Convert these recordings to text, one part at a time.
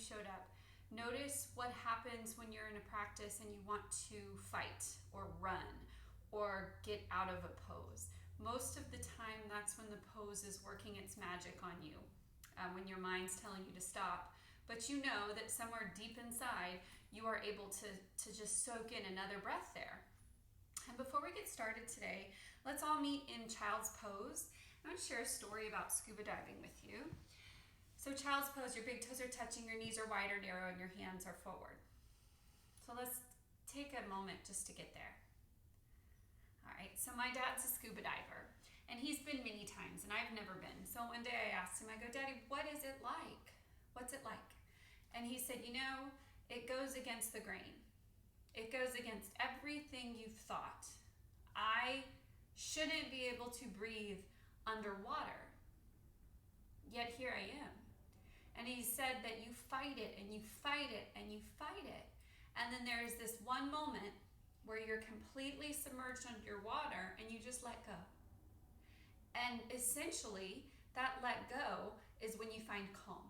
showed up. Notice what happens when you're in a practice and you want to fight or run or get out of a pose. Most of the time, that's when the pose is working its magic on you, when your mind's telling you to stop. But you know that somewhere deep inside, you are able to just soak in another breath there. And before we get started today, let's all meet in child's pose. I'm going to share a story about scuba diving with you. So child's pose, your big toes are touching, your knees are wide or narrow, and your hands are forward. So let's take a moment just to get there. All right, so my dad's a scuba diver, and he's been many times, and I've never been. So one day I asked him, I go, Daddy, what is it like? What's it like? And he said, you know, it goes against the grain. It goes against everything you've thought. I shouldn't be able to breathe underwater, yet here I am. And he said that you fight it and you fight it and you fight it. And then there is this one moment where you're completely submerged under water and you just let go. And essentially, that let go is when you find calm.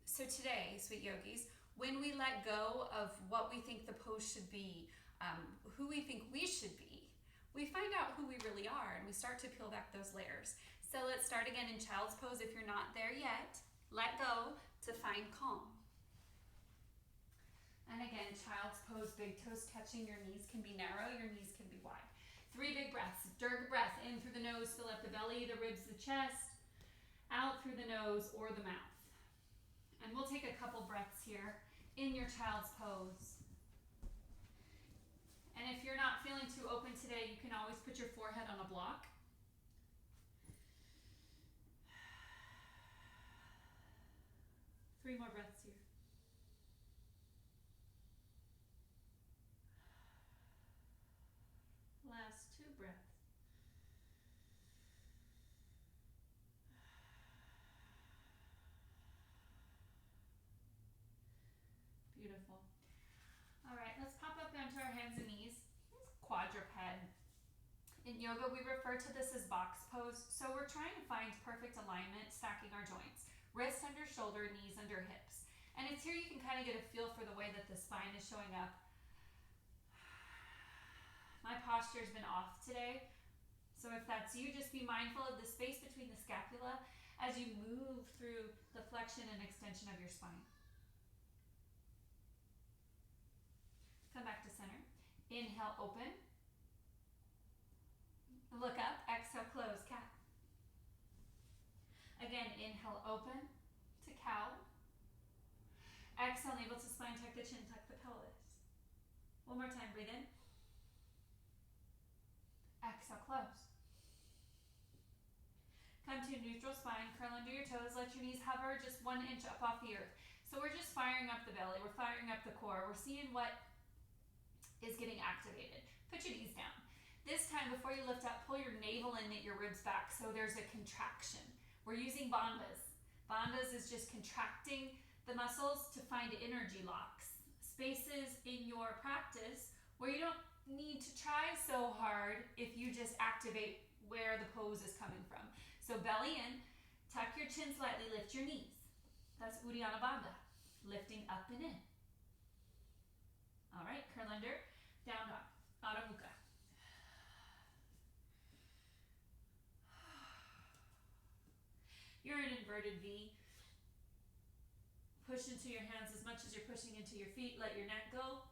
So today, sweet yogis, when we let go of what we think the pose should be, who we think we should be, we find out who we really are and we start to peel back those layers. So let's start again in child's pose. If you're not there yet, let go to find calm. And again, child's pose, big toes touching, your knees can be narrow, your knees can be wide. 3 big breaths. Dirk breath in through the nose, fill up the belly, the ribs, the chest, out through the nose or the mouth. And we'll take a couple breaths here in your child's pose. And if you're not feeling too open today, you can always put your forehead on a block. 3 more breaths here. Last 2 breaths. Beautiful. All right, let's pop up onto our hands and knees. Quadruped. In yoga, we refer to this as box pose. So we're trying to find perfect alignment, stacking our joints. Wrists under shoulder, knees under hips. And it's here you can kind of get a feel for the way that the spine is showing up. My posture's been off today. So if that's you, just be mindful of the space between the scapula as you move through the flexion and extension of your spine. Come back to center. Inhale, open. Look up, exhale, close, cat. Again, inhale, open to cow. Exhale, navel to spine, tuck the chin, tuck the pelvis. One more time, breathe in. Exhale, close. Come to neutral spine, curl under your toes, let your knees hover just 1 inch up off the earth. So we're just firing up the belly, we're firing up the core, we're seeing what is getting activated. Put your knees down. This time, before you lift up, pull your navel and knit your ribs back so there's a contraction. We're using bandhas. Bandhas is just contracting the muscles to find energy locks. Spaces in your practice where you don't need to try so hard if you just activate where the pose is coming from. So belly in, tuck your chin slightly, lift your knees. That's Uddiyana Bandha, lifting up and in. All right, curl under, down dog, Adho Mukha. You're in inverted V. Push into your hands as much as you're pushing into your feet. Let your neck go.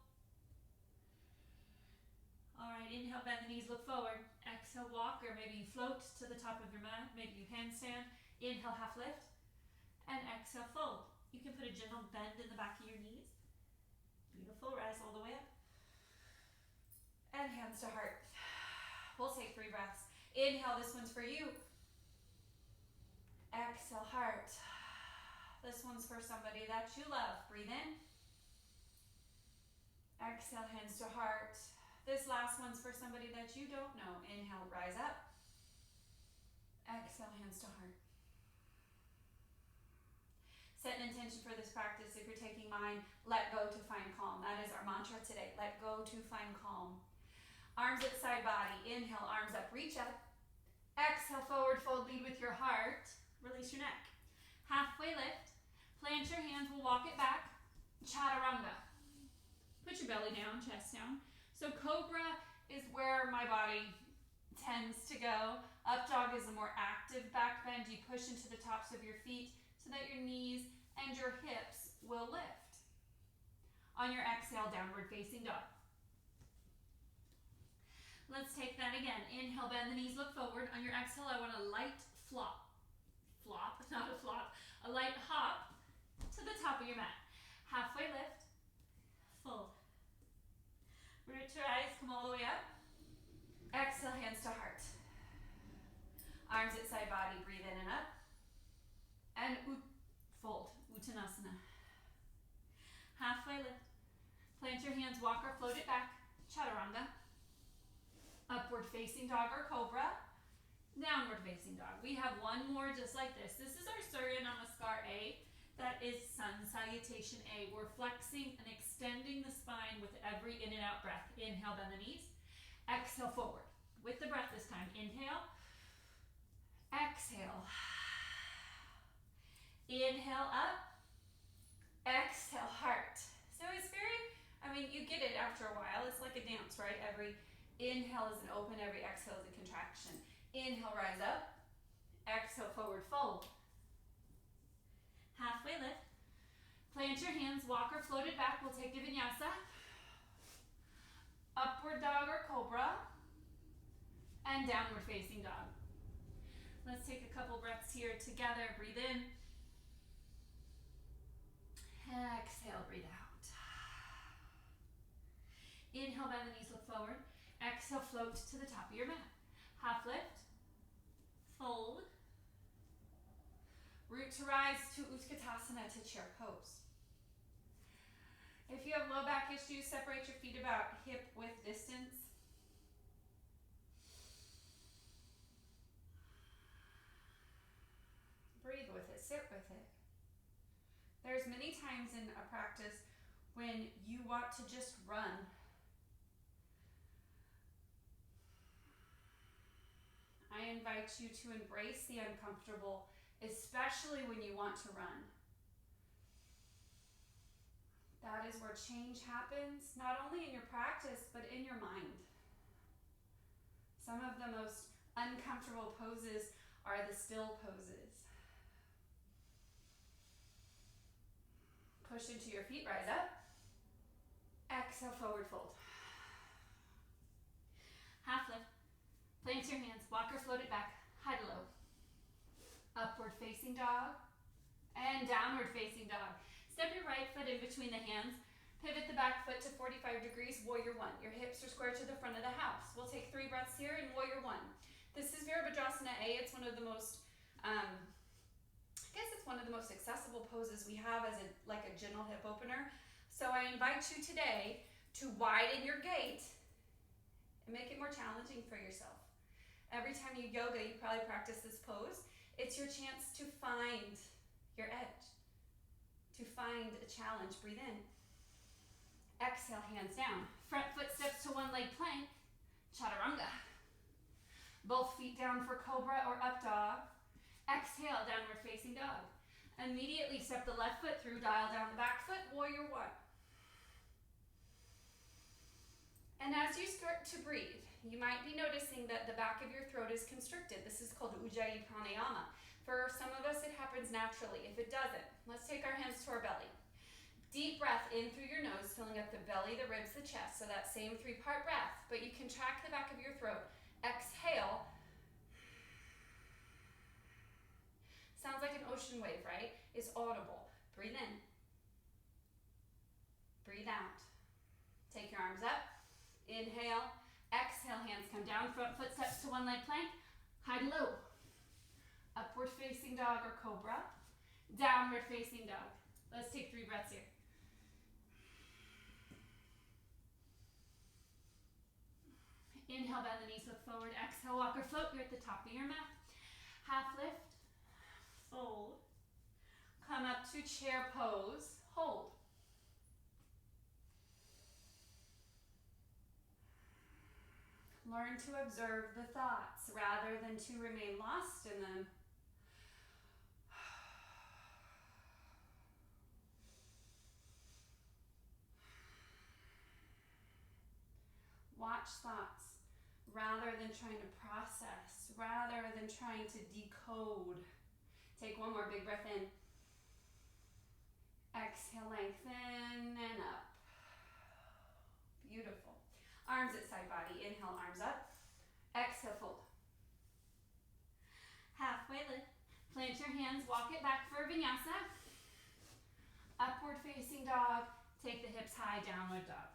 All right, inhale, bend the knees, look forward. Exhale, walk, or maybe you float to the top of your mat. Maybe you handstand. Inhale, half lift. And exhale, fold. You can put a gentle bend in the back of your knees. Beautiful, rise all the way up. And hands to heart. We'll take 3 breaths. Inhale, this one's for you. Exhale, heart. This one's for somebody that you love. Breathe in. Exhale, hands to heart. This last one's for somebody that you don't know. Inhale, rise up. Exhale, hands to heart. Set an intention for this practice. If you're taking mine, let go to find calm. That is our mantra today. Let go to find calm. Arms at side body. Inhale, arms up, reach up. Exhale, forward fold, lead with your heart. Release your neck. Halfway lift. Plant your hands, we'll walk it back. belly down, chest down. So cobra is where my body tends to go. Up dog is a more active back bend. You push into the tops of your feet so that your knees and your hips will lift. On your exhale, downward facing dog. Let's take that again. Inhale, bend the knees, look forward. On your exhale, I want a light flop. Flop, not a flop. A light hop to the top of your mat. Halfway lift, fold. Root to rise, come all the way up. Exhale, hands to heart. Arms at side body, breathe in and up. And fold, Uttanasana. Halfway lift. Plant your hands, walk or float it back. Chaturanga. Upward facing dog or cobra. Downward facing dog. We have one more just like this. This is our Surya Namaskar A. That is Sun Salutation A. We're flexing and extending the spine with every in and out breath. Inhale, bend the knees. Exhale, forward. With the breath this time. Inhale. Exhale. Inhale, up. Exhale, heart. So it's you get it after a while. It's like a dance, right? Every inhale is an open, every exhale is a contraction. Inhale, rise up. Exhale, forward fold. Halfway lift. Plant your hands, walk or float it back. We'll take a vinyasa. Upward dog or cobra. And downward facing dog. Let's take a couple breaths here together. Breathe in. Exhale, breathe out. Inhale, bend the knees, look forward. Exhale, float to the top of your mat. Half lift. Fold. Root to rise to Utkatasana, to chair pose. If you have low back issues, separate your feet about hip width distance. Breathe with it, sit with it. There's many times in a practice when you want to just run. I invite you to embrace the uncomfortable, especially when you want to run. That is where change happens, not only in your practice, but in your mind. Some of the most uncomfortable poses are the still poses. Push into your feet, rise up. Exhale, forward fold. Half lift. Plant your hands, walk or float it back, high to low. Upward facing dog and downward facing dog. Step your right foot in between the hands. Pivot the back foot to 45 degrees, warrior one. Your hips are square to the front of the house. We'll take 3 breaths here in warrior one. This is Virabhadrasana A. It's one of the most, it's one of the most accessible poses we have as like a gentle hip opener. So I invite you today to widen your gait and make it more challenging for yourself. Every time you yoga, you probably practice this pose. It's your chance to find your edge, to find a challenge. Breathe in. Exhale, hands down. Front foot steps to one leg plank, chaturanga. Both feet down for cobra or up dog. Exhale, downward facing dog. Immediately step the left foot through, dial down the back foot, warrior one. And as you start to breathe, you might be noticing that the back of your throat is constricted. This is called Ujjayi Pranayama. For some of us, it happens naturally. If it doesn't, let's take our hands to our belly. Deep breath in through your nose, filling up the belly, the ribs, the chest. So that same 3-part breath, but you contract the back of your throat. Exhale. Sounds like an ocean wave, right? It's audible. Breathe in. Breathe out. Take your arms up. Inhale. Exhale, hands come down. Front foot steps to one leg plank. High to low. Upward facing dog or cobra. Downward facing dog. Let's take 3 breaths here. Inhale, bend the knees, look forward. Exhale, walk or float. You're at the top of your mat. Half lift. Fold. Come up to chair pose. Hold. Learn to observe the thoughts rather than to remain lost in them. Watch thoughts rather than trying to process, rather than trying to decode. Take one more big breath in. Exhale, lengthen, and up. Beautiful. Arms at side body. Inhale, arms up. Exhale, fold. Halfway lift. Plant your hands, walk it back for vinyasa. Upward facing dog. Take the hips high, downward dog.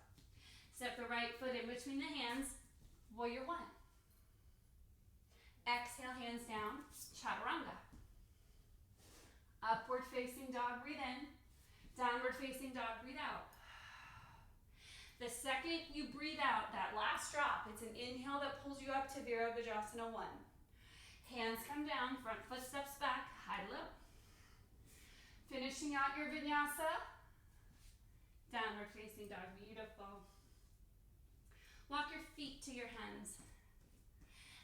Step the right foot in between the hands. Warrior one. Exhale, hands down. Chaturanga. Upward facing dog, breathe in. Downward facing dog, breathe out. The second you breathe out, that last drop, it's an inhale that pulls you up to Virabhadrasana 1. Hands come down, front foot steps back, high to low. Finishing out your vinyasa. Downward facing dog, beautiful. Walk your feet to your hands.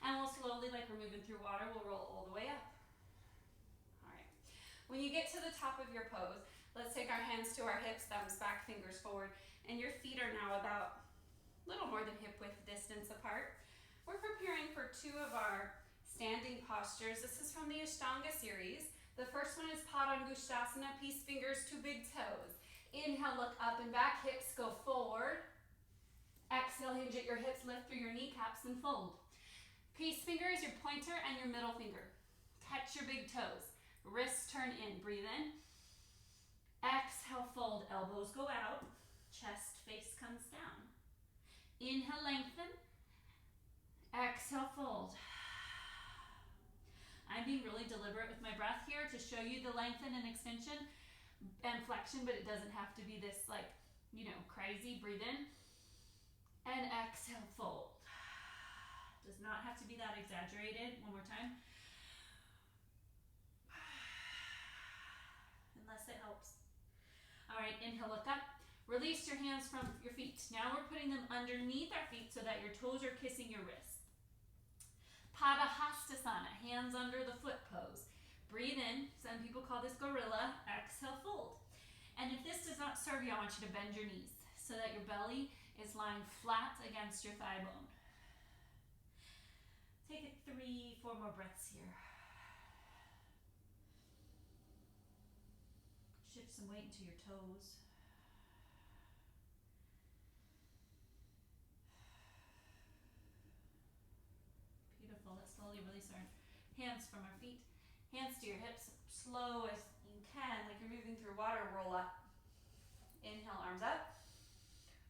And we'll slowly, like we're moving through water, we'll roll all the way up. All right. When you get to the top of your pose, let's take our hands to our hips, thumbs back, fingers forward, and your feet are now about a little more than hip width distance apart. We're preparing for 2 of our standing postures. This is from the Ashtanga series. The first one is Padangusthasana, peace fingers to big toes. Inhale, look up and back, hips go forward. Exhale, hinge at your hips, lift through your kneecaps and fold. Peace finger is your pointer and your middle finger. Touch your big toes. Wrists turn in, breathe in. Exhale, fold, elbows go out. Chest face comes down. Inhale, lengthen. Exhale, fold. I'm being really deliberate with my breath here to show you the lengthen and extension and flexion, but it doesn't have to be this like, crazy. Breathe in. And exhale, fold. Does not have to be that exaggerated. One more time. Unless it helps. All right, inhale, look up. Release your hands from your feet. Now we're putting them underneath our feet so that your toes are kissing your wrists. Padahastasana, hands under the foot pose. Breathe in. Some people call this gorilla. Exhale, fold. And if this does not serve you, I want you to bend your knees so that your belly is lying flat against your thigh bone. Take it 3, 4 more breaths here. Shift some weight into your toes. Beautiful. Let's slowly release our hands from our feet. Hands to your hips. Slow as you can, like you're moving through water. Roll up. Inhale, arms up.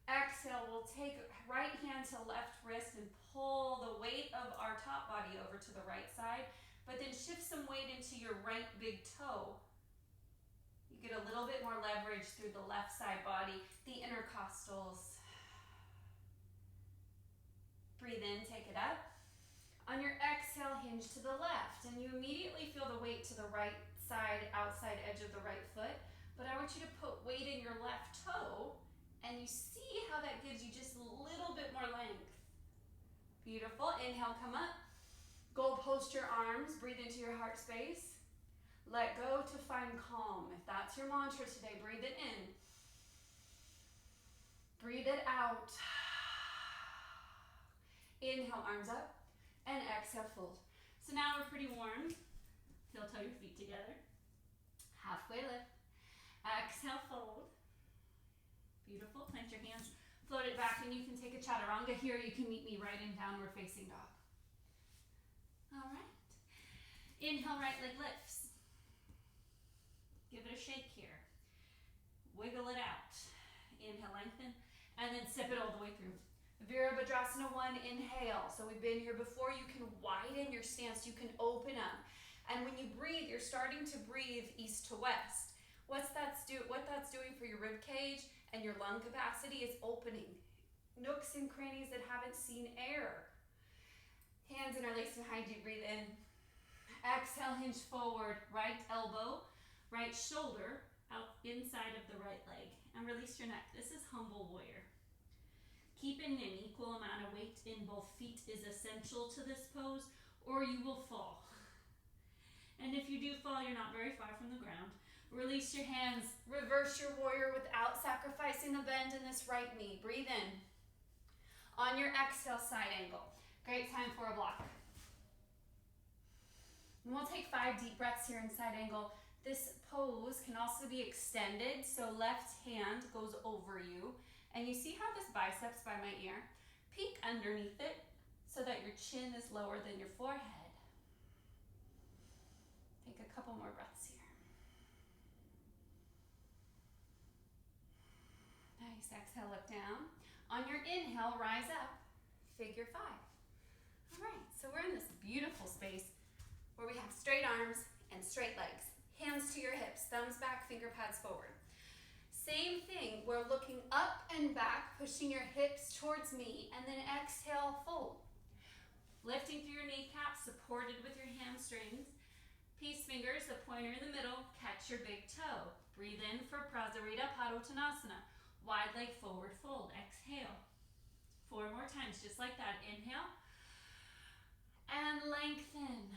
Exhale, we'll take right hand to left wrist and pull the weight of our top body over to the right side, but then shift some weight into your right big toe. You get a little bit more leverage through the left side body, the intercostals. Breathe in, take it up. On your exhale, hinge to the left, and you immediately feel the weight to the right side, outside edge of the right foot, but I want you to put weight in your left toe, and you see how that gives you just a little bit more length. Beautiful. Inhale, come up. Goal post your arms. Breathe into your heart space. Let go to find calm. If that's your mantra today, breathe it in. Breathe it out. Inhale, arms up. And exhale, fold. So now we're pretty warm. Heel toe your feet together. Halfway lift. Exhale, fold. Beautiful. Plant your hands, float it back, and you can take a chaturanga here. You can meet me right in downward facing dog. All right. Inhale, right leg lifts. Give it a shake here. Wiggle it out. Inhale, lengthen, and then sip it all the way through. Virabhadrasana 1, inhale. So we've been here before. You can widen your stance. You can open up. And when you breathe, you're starting to breathe east to west. What that's doing for your rib cage and your lung capacity is opening nooks and crannies that haven't seen air. Hands interlaced behind you, breathe in. Exhale, hinge forward, right elbow, right shoulder out inside of the right leg, and release your neck. This is humble warrior. Keeping an equal amount of weight in both feet is essential to this pose, or you will fall. And if you do fall, you're not very far from the ground. Release your hands. Reverse your warrior without sacrificing the bend in this right knee. Breathe in. On your exhale, side angle. Great time for a block. And we'll take 5 deep breaths here in side angle. This pose can also be extended, so left hand goes over you. And you see how this biceps by my ear? Peek underneath it so that your chin is lower than your forehead. Take a couple more breaths here. Nice, exhale, look down. On your inhale, rise up, figure 5. All right, so we're in this beautiful space where we have straight arms and straight legs. Hands to your hips, thumbs back, finger pads forward. Same thing, we're looking up and back, pushing your hips towards me, and then exhale, fold. Lifting through your kneecaps, supported with your hamstrings. Peace fingers, the pointer in the middle, catch your big toe. Breathe in for Prasarita Padottanasana. Wide leg forward fold, exhale. 4 more times, just like that. Inhale, and lengthen.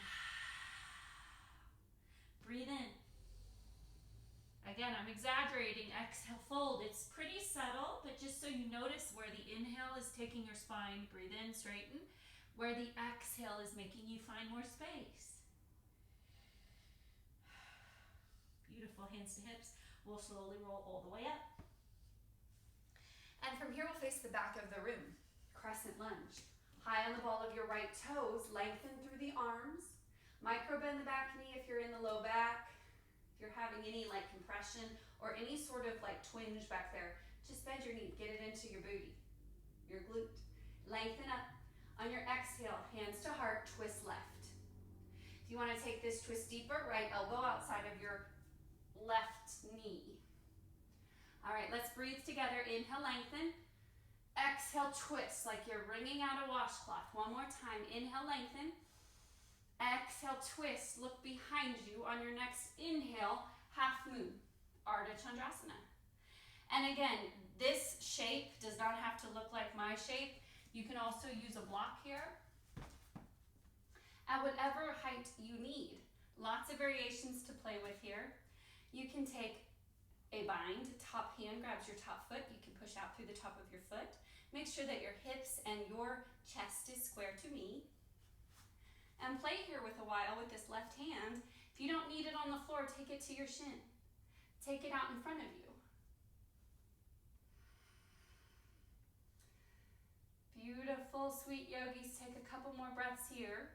Breathe in. Again, I'm exaggerating. Exhale, fold. It's pretty subtle, but just so you notice where the inhale is taking your spine, breathe in, straighten. Where the exhale is making you find more space. Beautiful, hands to hips. We'll slowly roll all the way up. And from here, we'll face the back of the room. Crescent lunge. High on the ball of your right toes, lengthen through the arms. Micro bend the back knee if you're in the low back. If you're having any like compression or any sort of like twinge back there, just bend your knee, get it into your booty, your glute. Lengthen up. On your exhale, hands to heart, twist left. If you want to take this twist deeper, right elbow outside of your left knee. All right, let's breathe together. Inhale, lengthen. Exhale, twist like you're wringing out a washcloth. One more time. Inhale, lengthen. Exhale, twist. Look behind you. On your next inhale, half moon, Ardha Chandrasana. And again, this shape does not have to look like my shape. You can also use a block here at whatever height you need. Lots of variations to play with here. You can take a bind. Top hand grabs your top foot. You can push out through the top of your foot. Make sure that your hips and your chest is square to me. And play here with a while with this left hand. If you don't need it on the floor, take it to your shin. Take it out in front of you. Beautiful, sweet yogis. Take a couple more breaths here.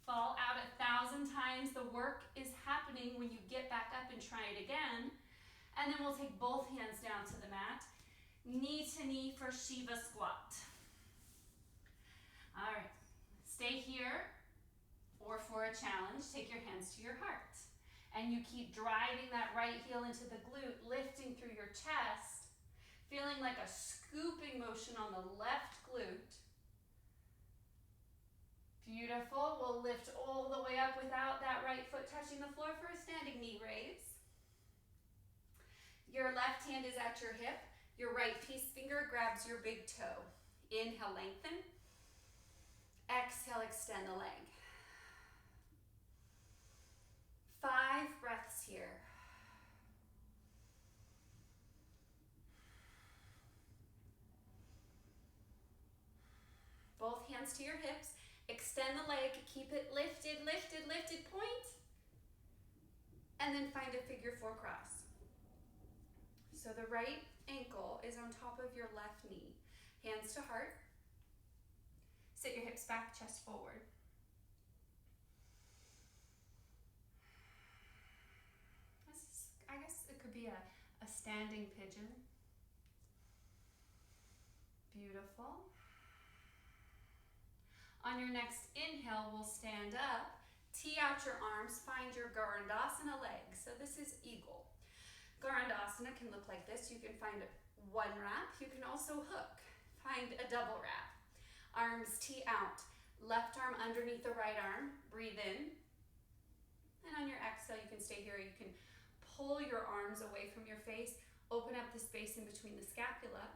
Fall out 1,000 times. The work is happening when you get back up and try it again. And then we'll take both hands down to the mat. Knee to knee for Shiva squat. All right. Stay here, or for a challenge, take your hands to your heart. And you keep driving that right heel into the glute, lifting through your chest, feeling like a scooping motion on the left glute. Beautiful. We'll lift all the way up without that right foot touching the floor for a standing knee raise. Your left hand is at your hip. Your right peace finger grabs your big toe. Inhale, lengthen. Exhale, extend the leg. 5 breaths here. Both hands to your hips. Extend the leg. Keep it lifted, lifted, lifted. Point. And then find a figure 4 cross. So the right ankle is on top of your left knee. Hands to heart. Sit your hips back, chest forward. I guess it could be a standing pigeon. Beautiful. On your next inhale, we'll stand up. Tee out your arms, find your Garandasana leg. So this is eagle. Garandasana can look like this. You can find one wrap. You can also hook. Find a double wrap. Arms tee out. Left arm underneath the right arm. Breathe in. And on your exhale, you can stay here. You can pull your arms away from your face. Open up the space in between the scapula.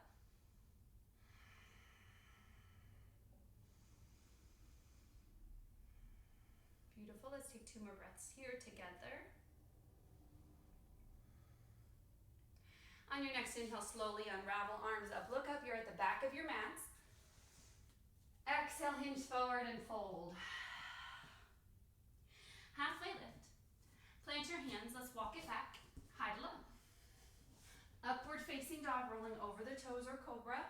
Beautiful. Let's take 2 more breaths here together. On your next inhale, slowly unravel, arms up, look up, you're at the back of your mats. Exhale, hinge forward and fold. Halfway lift. Plant your hands, let's walk it back, high to low. Upward facing dog, rolling over the toes or cobra.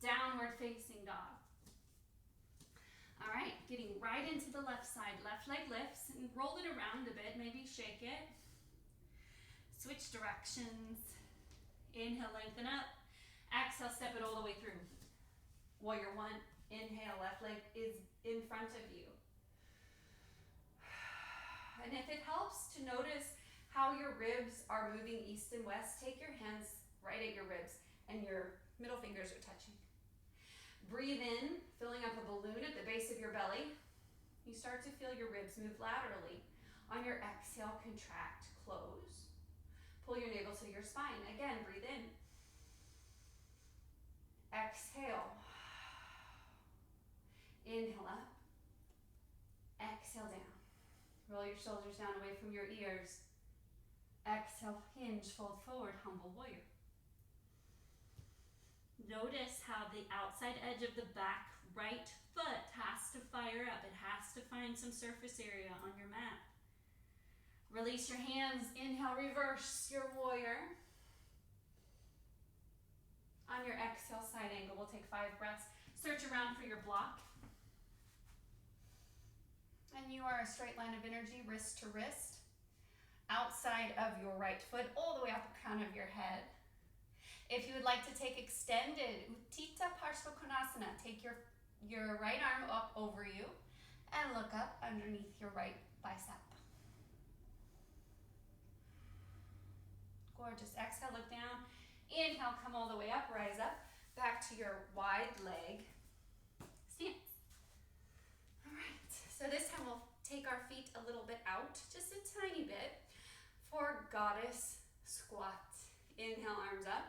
Downward facing dog. All right, getting right into the left side. Left leg lifts and roll it around a bit, maybe shake it. Switch directions. Inhale, lengthen up. Exhale, step it all the way through. Warrior one. Inhale, left leg is in front of you. And if it helps to notice how your ribs are moving east and west, take your hands right at your ribs and your middle fingers are touching. Breathe in, filling up a balloon at the base of your belly. You start to feel your ribs move laterally. On your exhale, contract, close. Pull your navel to your spine. Again, breathe in. Exhale. Inhale up. Exhale down. Roll your shoulders down away from your ears. Exhale, hinge, fold forward, humble warrior. Notice how the outside edge of the back right foot has to fire up. It has to find some surface area on your mat. Release your hands. Inhale, reverse your warrior. On your exhale, side angle, we'll take 5 breaths. Search around for your block. And you are a straight line of energy, wrist to wrist. Outside of your right foot, all the way out the crown of your head. If you would like to take extended Utthita Parshvakonasana, take your right arm up over you and look up underneath your right bicep. Gorgeous. Exhale, look down. Inhale, come all the way up, rise up. Back to your wide leg stance. All right, so this time we'll take our feet a little bit out, just a tiny bit, for goddess squat. Inhale, arms up.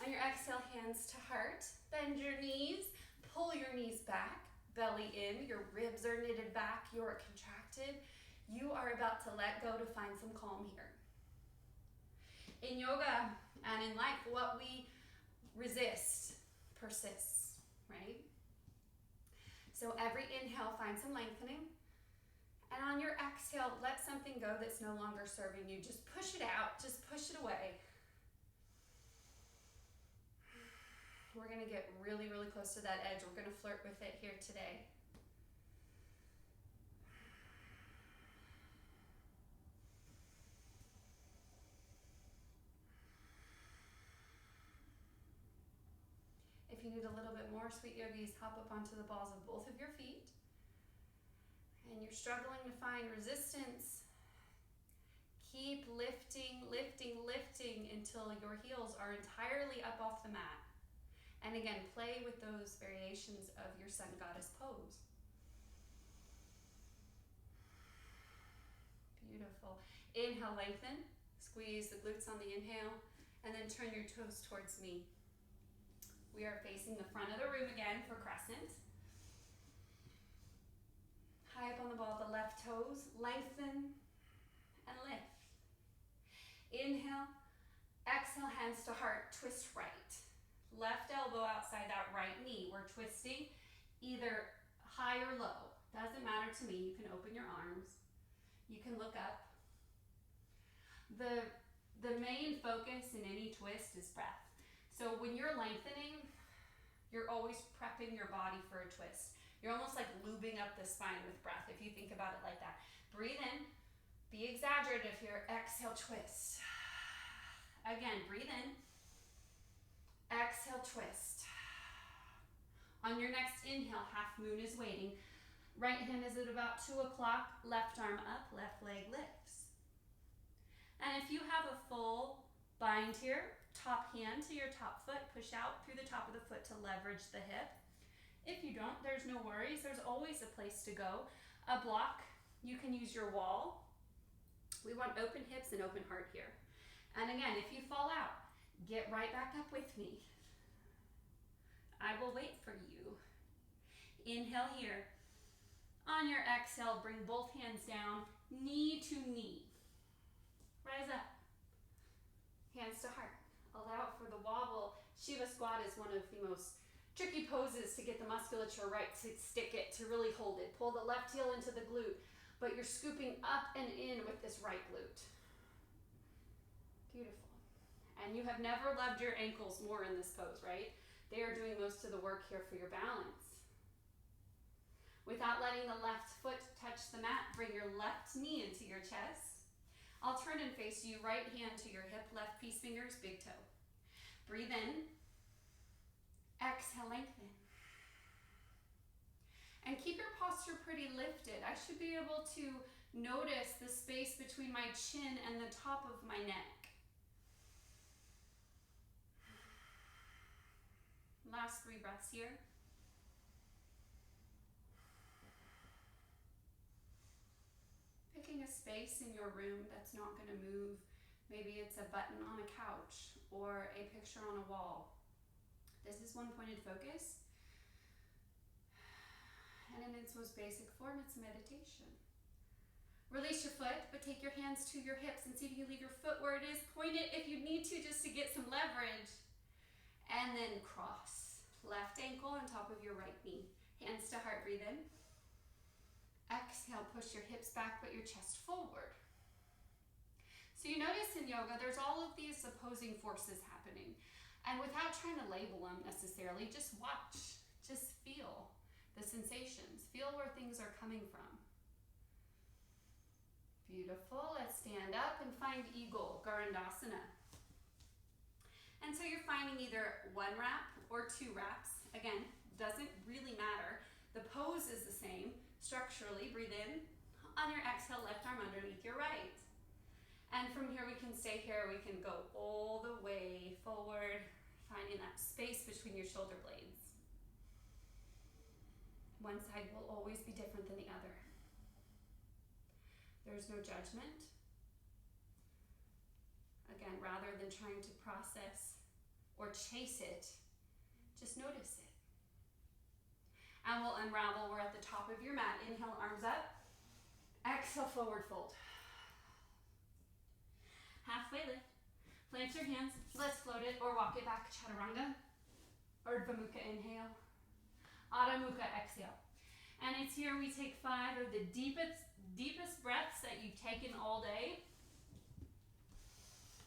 On your exhale, hands to heart. Bend your knees, pull your knees back, belly in, your ribs are knitted back, you're contracted. You are about to let go to find some calm here. In yoga and in life, what we resist persists, right? So every inhale, find some lengthening. And on your exhale, let something go that's no longer serving you. Just push it out, just push it away. We're gonna get really, really close to that edge. We're gonna flirt with it here today. If you need a little bit more, sweet yogis, hop up onto the balls of both of your feet. And you're struggling to find resistance. Keep lifting, lifting, lifting until your heels are entirely up off the mat. And again, play with those variations of your sun goddess pose. Beautiful. Inhale, lengthen. Squeeze the glutes on the inhale. And then turn your toes towards me. We are facing the front of the room again for crescent. High up on the ball of the left toes. Lengthen and lift. Inhale. Exhale, hands to heart. Twist right. Left elbow outside that right knee. We're twisting either high or low. Doesn't matter to me. You can open your arms. You can look up. The main focus in any twist is breath. So when you're lengthening, you're always prepping your body for a twist. You're almost like lubing up the spine with breath if you think about it like that. Breathe in. Be exaggerative here. Exhale, twist. Again, breathe in. Exhale, twist. On your next inhale, half moon is waiting. Right hand is at about 2 o'clock. Left arm up, left leg lifts. And if you have a full bind here, top hand to your top foot, push out through the top of the foot to leverage the hip. If you don't, there's no worries. There's always a place to go. A block, you can use your wall. We want open hips and open heart here. And again, if you fall out, get right back up with me. I will wait for you. Inhale here. On your exhale, bring both hands down, knee to knee. Rise up. Hands to heart. Allow for the wobble. Shiva squat is one of the most tricky poses to get the musculature right, to stick it, to really hold it. Pull the left heel into the glute, but you're scooping up and in with this right glute. Beautiful. And you have never loved your ankles more in this pose, right? They are doing most of the work here for your balance. Without letting the left foot touch the mat, bring your left knee into your chest. I'll turn and face you, right hand to your hip, left peace fingers, big toe. Breathe in. Exhale, lengthen. And keep your posture pretty lifted. I should be able to notice the space between my chin and the top of my neck. Last 3 breaths here. Picking a space in your room that's not going to move. Maybe it's a button on a couch or a picture on a wall. This is one-pointed focus. And in its most basic form, it's meditation. Release your foot, but take your hands to your hips and see if you can leave your foot where it is. Point it if you need to, just to get some leverage. And then cross. Left ankle on top of your right knee. Hands to heart, breathe in. Exhale, push your hips back, but your chest forward. So you notice in yoga, there's all of these opposing forces happening. And without trying to label them necessarily, just watch, just feel the sensations. Feel where things are coming from. Beautiful. Let's stand up and find Eagle, Garandasana. And so you're finding either 1 wrap or 2 wraps. Again, doesn't really matter. The pose is the same. Structurally, breathe in. On your exhale, left arm underneath your right. And from here, we can stay here. We can go all the way forward, finding that space between your shoulder blades. One side will always be different than the other. There's no judgment. Again, rather than trying to process or chase it, just notice it. And we'll unravel. We're at the top of your mat. Inhale, arms up. Exhale, forward fold. Halfway lift. Plant your hands. Let's float it or walk it back. Chaturanga. Urdhva Mukha, inhale. Adho Mukha, exhale. And it's here we take 5 of the deepest breaths that you've taken all day.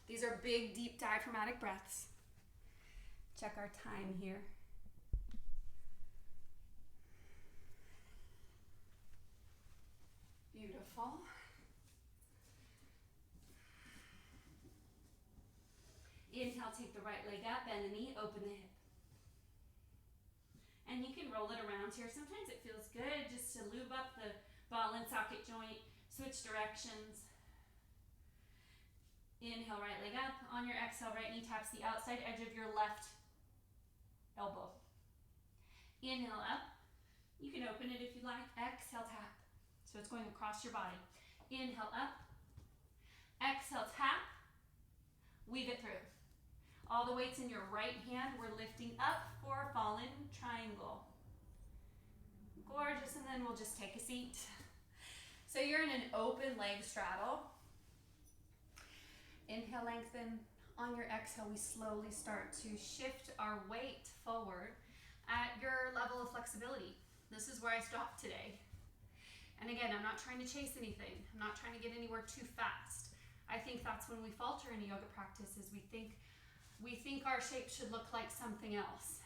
These are big, deep diaphragmatic breaths. Check our time here. Beautiful. Inhale, take the right leg up, bend the knee, open the hip. And you can roll it around here. Sometimes it feels good just to lube up the ball and socket joint, switch directions. Inhale, right leg up. On your exhale, right knee taps the outside edge of your left elbow. Inhale up. You can open it if you like. Exhale, tap. So it's going across your body. Inhale up. Exhale, tap. Weave it through. All the weight's in your right hand. We're lifting up for a fallen triangle. Gorgeous, and then we'll just take a seat. So you're in an open leg straddle. Inhale, lengthen. On your exhale, we slowly start to shift our weight forward at your level of flexibility. This is where I stopped today. And again, I'm not trying to chase anything. I'm not trying to get anywhere too fast. I think that's when we falter in a yoga practice, is we think our shape should look like something else.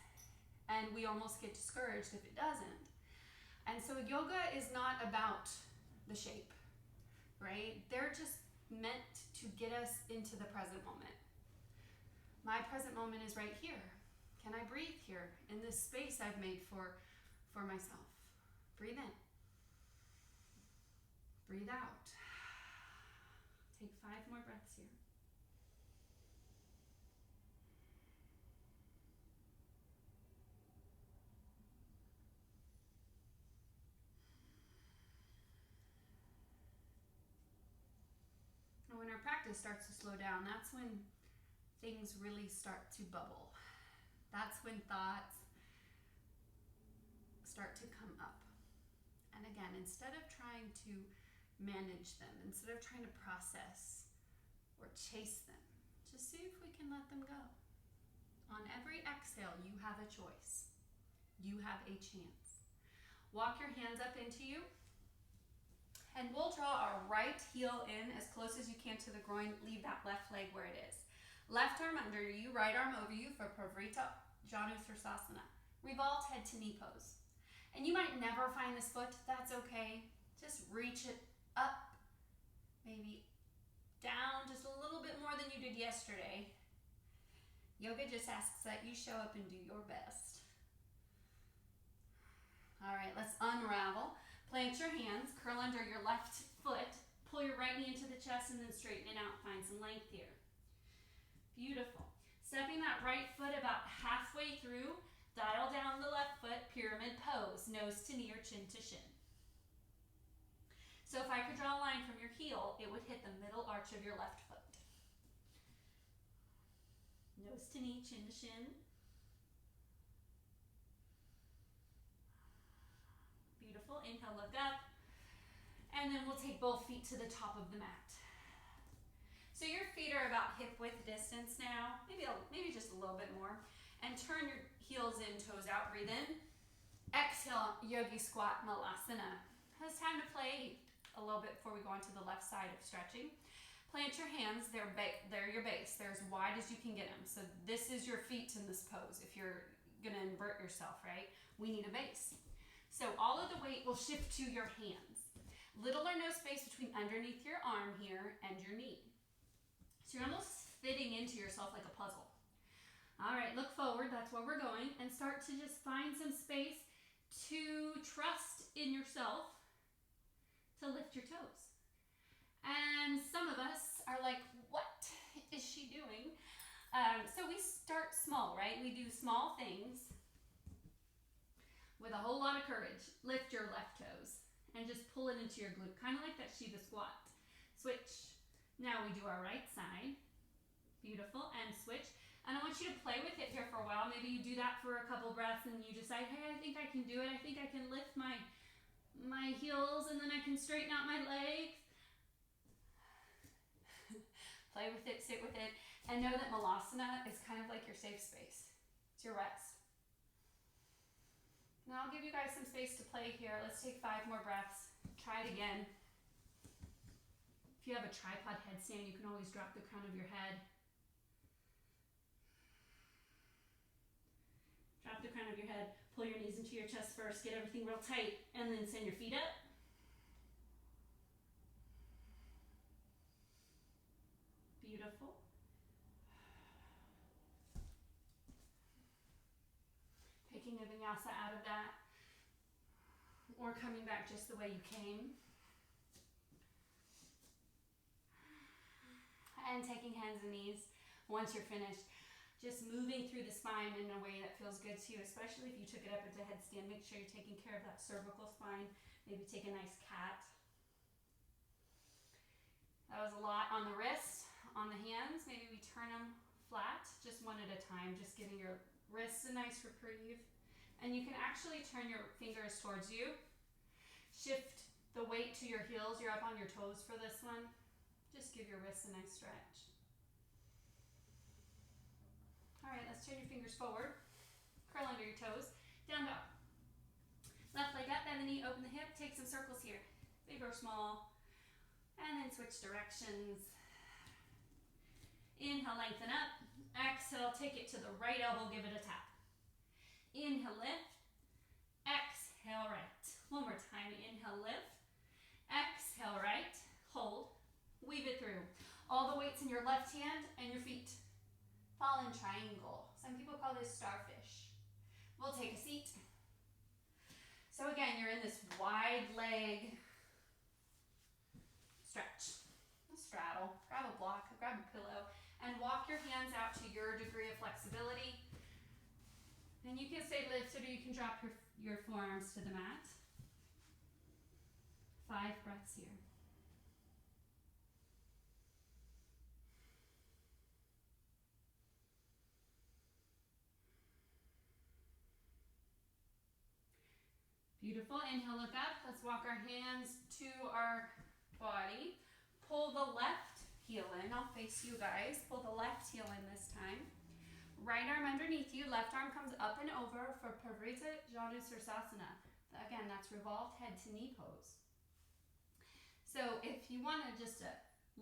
And we almost get discouraged if it doesn't. And so yoga is not about the shape, right? They're just meant to get us into the present moment. My present moment is right here. Can I breathe here in this space I've made for myself? Breathe in. Breathe out. Take 5 more breaths here. And when our practice starts to slow down, that's when things really start to bubble. That's when thoughts start to come up. And again, instead of trying to manage them, instead of trying to process or chase them, just see if we can let let them go. On every exhale, you have a choice. You have a chance. Walk your hands up into you. And we'll draw our right heel in as close as you can to the groin. Leave that left leg where it is. Left arm under you, right arm over you for Pravrita Janusirsasana. Revolved head to knee pose. And you might never find this foot. That's okay. Just reach it up, maybe down just a little bit more than you did yesterday. Yoga just asks that you show up and do your best. All right, let's unravel. Plant your hands, curl under your left foot, pull your right knee into the chest and then straighten it out. Find some length here. Beautiful. Stepping that right foot about halfway through, dial down the left foot, pyramid pose, nose to knee or chin to shin. So if I could draw a line from your heel, it would hit the middle arch of your left foot. Nose to knee, chin to shin. Beautiful. Inhale, look up. And then we'll take both feet to the top of the mat. So your feet are about hip width distance now, maybe just a little bit more. And turn your heels in, toes out, breathe in. Exhale, Yogi Squat Malasana. It's time to play a little bit before we go on to the left side of stretching. Plant your hands, they're your base. They're as wide as you can get them. So this is your feet in this pose. If you're gonna invert yourself, right? We need a base. So all of the weight will shift to your hands. Little or no space between underneath your arm here and your knee. So you're almost fitting into yourself like a puzzle. All right, look forward, that's where we're going, and start to just find some space to trust in yourself to lift your toes. And some of us are like, what is she doing? So we start small, right? We do small things with a whole lot of courage. Lift your left toes and just pull it into your glute, kind of like that Shiva squat. Switch. Now we do our right side. Beautiful, and switch. And I want you to play with it here for a while. Maybe you do that for a couple breaths and you decide, hey, I think I can do it. I think I can lift my heels and then I can straighten out my legs. Play with it, sit with it, and know that Malasana is kind of like your safe space. It's your rest. Now I'll give you guys some space to play here. Let's take 5 more breaths. Try it again. If you have a tripod headstand, you can always drop the crown of your head. Drop the crown of your head, pull your knees into your chest first, get everything real tight, and then send your feet up. Beautiful. Taking a vinyasa out of that, or coming back just the way you came. And taking hands and knees once you're finished. Just moving through the spine in a way that feels good to you, especially if you took it up into headstand. Make sure you're taking care of that cervical spine. Maybe take a nice cat. That was a lot on the wrist. On the hands, maybe we turn them flat, just one at a time, just giving your wrists a nice reprieve. And you can actually turn your fingers towards you. Shift the weight to your heels. You're up on your toes for this one. Just give your wrists a nice stretch. All right, let's turn your fingers forward. Curl under your toes. Down dog. Left leg up, bend the knee, open the hip. Take some circles here. Big or small. And then switch directions. Inhale, lengthen up. Exhale, take it to the right elbow, give it a tap. Inhale, lift. Exhale, right. One more time. Inhale, lift. Exhale, right. Hold. Weave it through. All the weights in your left hand and your feet. Fallen triangle. Some people call this starfish. We'll take a seat. So again, you're in this wide leg stretch. Straddle. Grab a block, grab a pillow, and walk your hands out to your degree of flexibility. And you can stay lifted or you can drop your forearms to the mat. 5 breaths here. Beautiful. Inhale, look up. Let's walk our hands to our body. Pull the left heel in. I'll face you guys. Pull the left heel in this time. Right arm underneath you, left arm comes up and over for Parivrtta Janusirsasana. Again, that's revolved head to knee pose. So if you want to just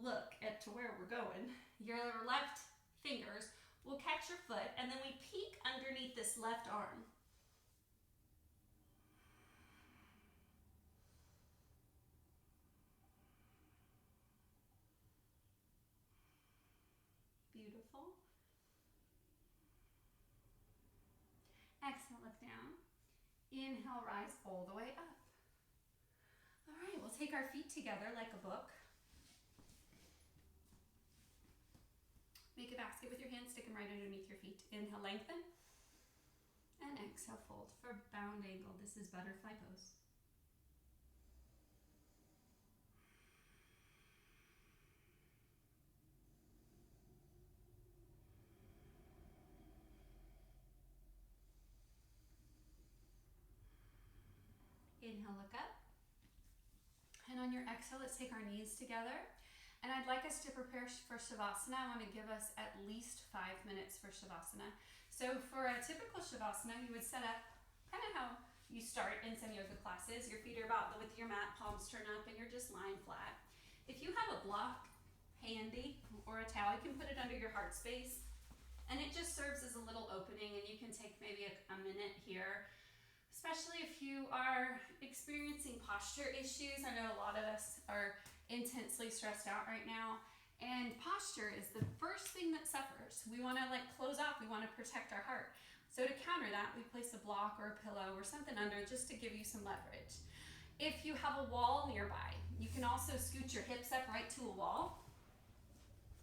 look at to where we're going, your left fingers will catch your foot, and then we peek underneath this left arm. Beautiful. Exhale, look down. Inhale, rise all the way up. All right, we'll take our feet together like a book. Make a basket with your hands, stick them right underneath your feet. Inhale, lengthen. And exhale, fold for bound angle. This is butterfly pose. Inhale, look up. And on your exhale, let's take our knees together. And I'd like us to prepare for Shavasana. I want to give us at least 5 minutes for Shavasana. So for a typical Shavasana, you would set up kind of how you start in some yoga classes. Your feet are about with your mat, palms turn up, and you're just lying flat. If you have a block handy or a towel, you can put it under your heart space. And it just serves as a little opening, and you can take maybe a minute here, especially if you are experiencing posture issues. I know a lot of us are intensely stressed out right now, and posture is the first thing that suffers. We want to close off, we want to protect our heart. So to counter that, we place a block or a pillow or something under just to give you some leverage. If you have a wall nearby, you can also scoot your hips up right to a wall.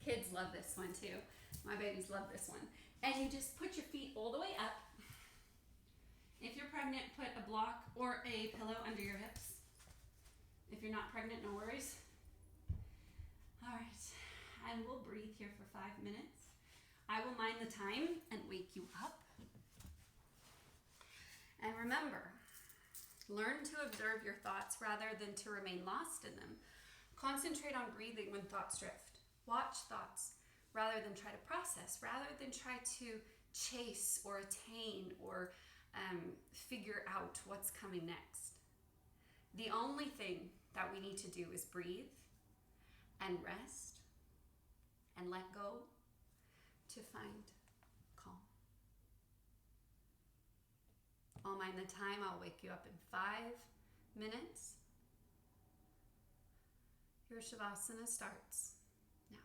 Kids love this one too. My babies love this one. And you just put your feet all the way up. If you're pregnant, put a block or a pillow under your hips. If you're not pregnant, no worries. All right, and we'll breathe here for 5 minutes. I will mind the time and wake you up. And remember, learn to observe your thoughts rather than to remain lost in them. Concentrate on breathing when thoughts drift. Watch thoughts rather than try to process, rather than try to chase or attain or figure out what's coming next. The only thing that we need to do is breathe and rest and let go to find calm. I'll mind the time. I'll wake you up in 5 minutes. Your Shavasana starts now.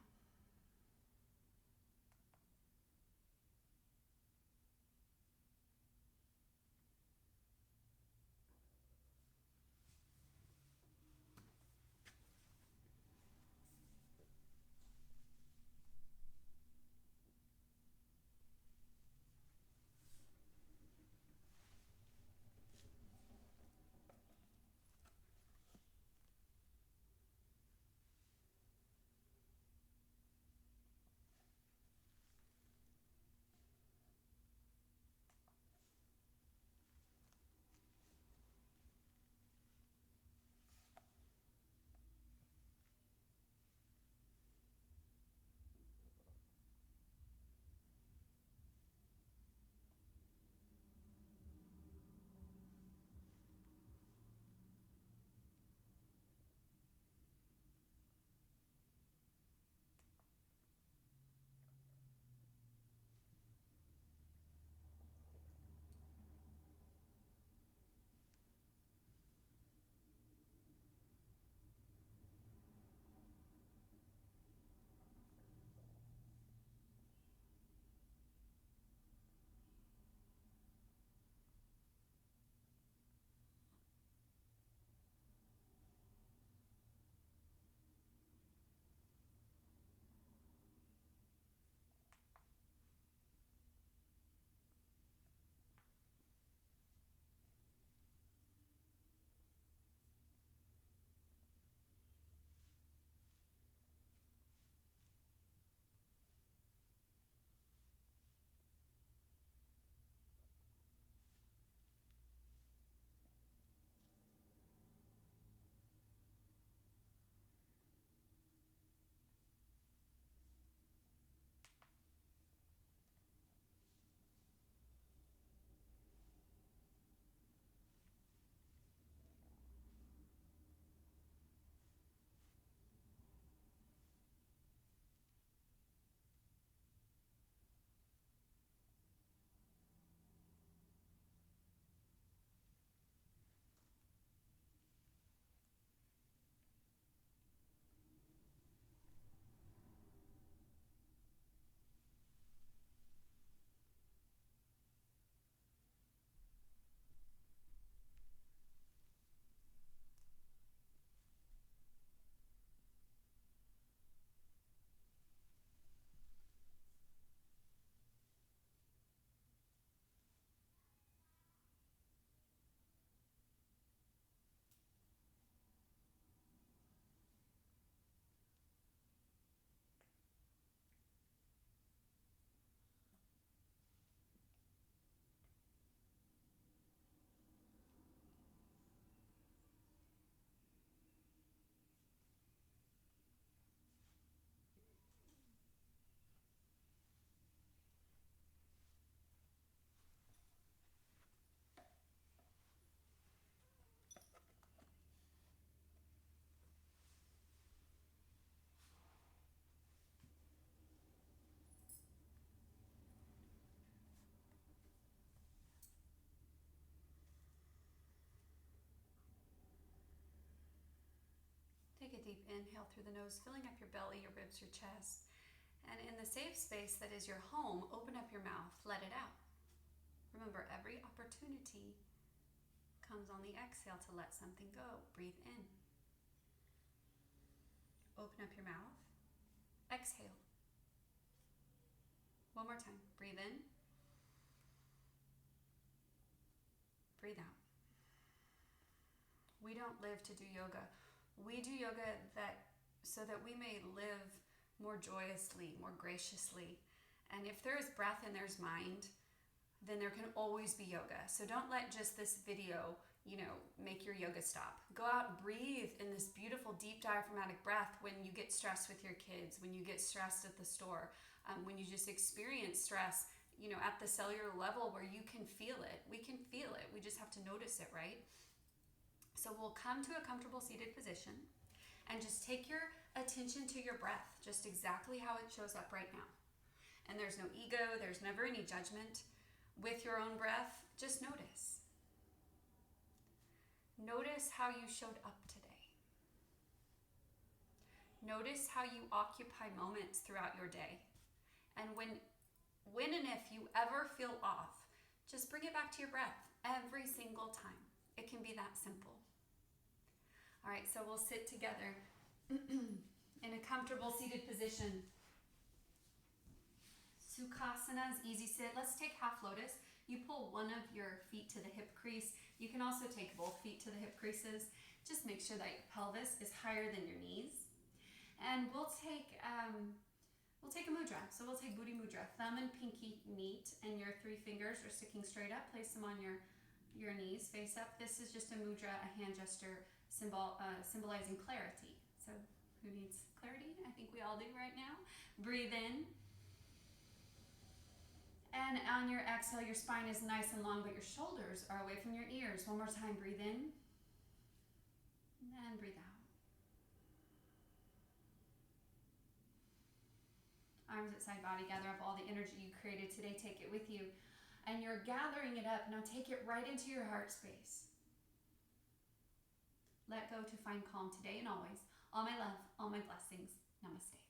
a deep inhale through the nose, filling up your belly, your ribs, your chest. And in the safe space that is your home, open up your mouth, let it out. Remember, every opportunity comes on the exhale to let something go. Breathe in. Open up your mouth. Exhale. One more time. Breathe in. Breathe out. We don't live to do yoga. We do yoga so that we may live more joyously, more graciously. And if there is breath and there's mind, then there can always be yoga. So don't let just this video, make your yoga stop. Go out and breathe in this beautiful, deep diaphragmatic breath when you get stressed with your kids, when you get stressed at the store, when you just experience stress, at the cellular level where you can feel it. We can feel it. We just have to notice it, right? So we'll come to a comfortable seated position and just take your attention to your breath, just exactly how it shows up right now. And there's no ego, there's never any judgment. With your own breath, just notice. Notice how you showed up today. Notice how you occupy moments throughout your day. And when and if you ever feel off, just bring it back to your breath every single time. It can be that simple. All right, so we'll sit together in a comfortable seated position. Sukhasana is easy sit. Let's take half lotus. You pull one of your feet to the hip crease. You can also take both feet to the hip creases. Just make sure that your pelvis is higher than your knees. And we'll take a mudra. So we'll take Buddhi Mudra. Thumb and pinky meet, and your 3 fingers are sticking straight up. Place them on your knees, face up. This is just a mudra, a hand gesture symbolizing clarity. So who needs clarity? I think we all do right now. Breathe in. And on your exhale, your spine is nice and long, but your shoulders are away from your ears. One more time, breathe in. And breathe out. Arms at side body, gather up all the energy you created today, take it with you. And you're gathering it up, now take it right into your heart space. Let go to find calm today and always. All my love, all my blessings. Namaste.